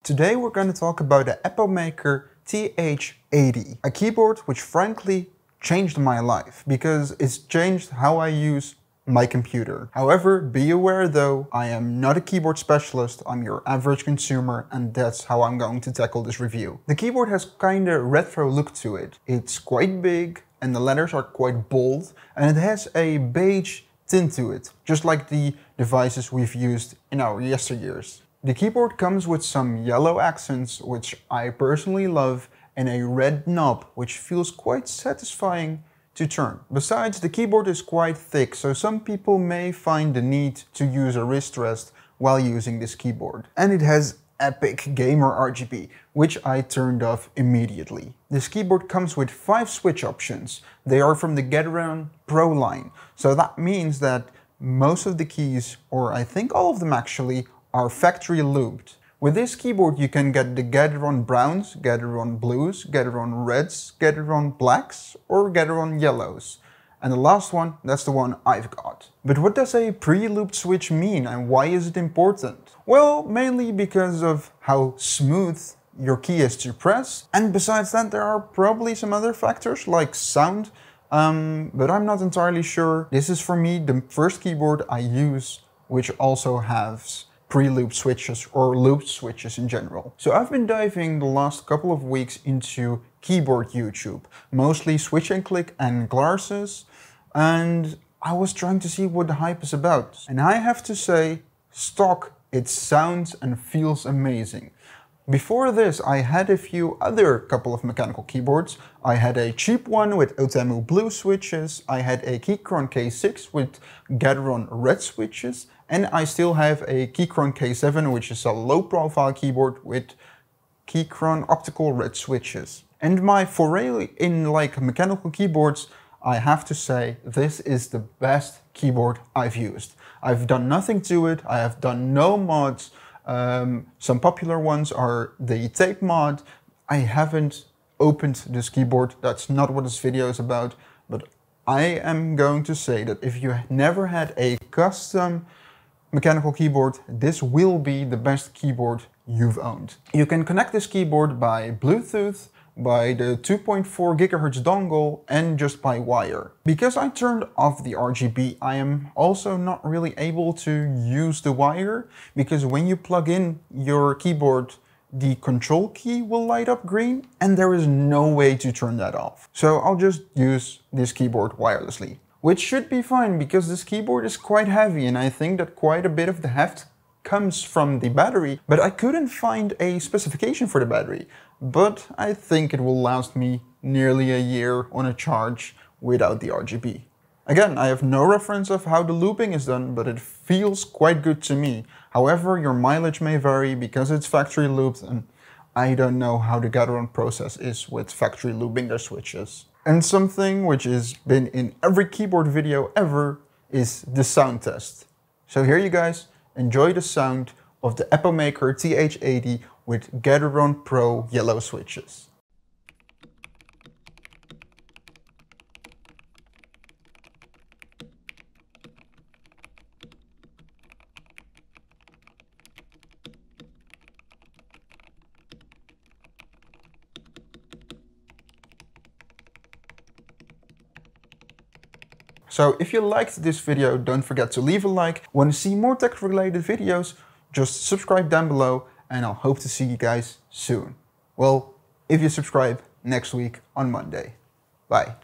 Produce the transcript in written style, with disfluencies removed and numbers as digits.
Today we're going to talk about the Epomaker TH80, a keyboard which frankly changed my life because it's changed how I use my computer. However, be aware though, I am not a keyboard specialist, I'm your average consumer, and that's how I'm going to tackle this review. The keyboard has kinda retro look to it. It's quite big and the letters are quite bold, and it has a beige tint to it, just like the devices we've used in our yesteryears. The keyboard comes with some yellow accents, which I personally love, and a red knob, which feels quite satisfying to turn. Besides, the keyboard is quite thick, so some people may find the need to use a wrist rest while using this keyboard. And it has epic gamer RGB, which I turned off immediately. This keyboard comes with 5 switch options. They are from the Gateron Pro line, so that means that most of the keys, or I think all of them actually, are factory looped. With this keyboard you can get the Gateron Browns, Gateron Blues, Gateron Reds, Gateron Blacks or Gateron Yellows. And the last one, that's the one I've got. But what does a pre-looped switch mean and why is it important? Well, mainly because of how smooth your key is to press. And besides that, there are probably some other factors like sound, but I'm not entirely sure. This is for me the first keyboard I use which also has pre-looped switches or looped switches in general. So I've been diving the last couple of weeks into keyboard YouTube, mostly switch and click and glasses, and I was trying to see what the hype is about. And I have to say, stock, it sounds and feels amazing. Before this, I had a few other couple of mechanical keyboards. I had a cheap one with Otemu blue switches, I had a Gateron K6 with Gateron red switches, and I still have a Gateron K7, which is a low profile keyboard with Gateron optical red switches. And my foray in mechanical keyboards, I have to say, this is the best keyboard I've used. I've done nothing to it, I have done no mods. Some popular ones are the tape mod. I haven't opened this keyboard, that's not what this video is about, but I am going to say that if you never had a custom mechanical keyboard, this will be the best keyboard you've owned. You can connect this keyboard by Bluetooth, by the 2.4 GHz dongle, and just by wire. Because I turned off the RGB, I am also not really able to use the wire, because when you plug in your keyboard, the control key will light up green, and there is no way to turn that off. So I'll just use this keyboard wirelessly. Which should be fine, because this keyboard is quite heavy, and I think that quite a bit of the heft comes from the battery, but I couldn't find a specification for the battery. But I think it will last me nearly a year on a charge without the RGB. Again, I have no reference of how the looping is done, but it feels quite good to me. However, your mileage may vary because it's factory looped, and I don't know how the Gateron process is with factory looping their switches. And something which has been in every keyboard video ever is the sound test. So here you guys, enjoy the sound of the Epomaker TH80 with Gateron Pro Yellow switches. So if you liked this video, don't forget to leave a like. Want to see more tech related videos? Just subscribe down below and I'll hope to see you guys soon. Well, if you subscribe next week on Monday. Bye.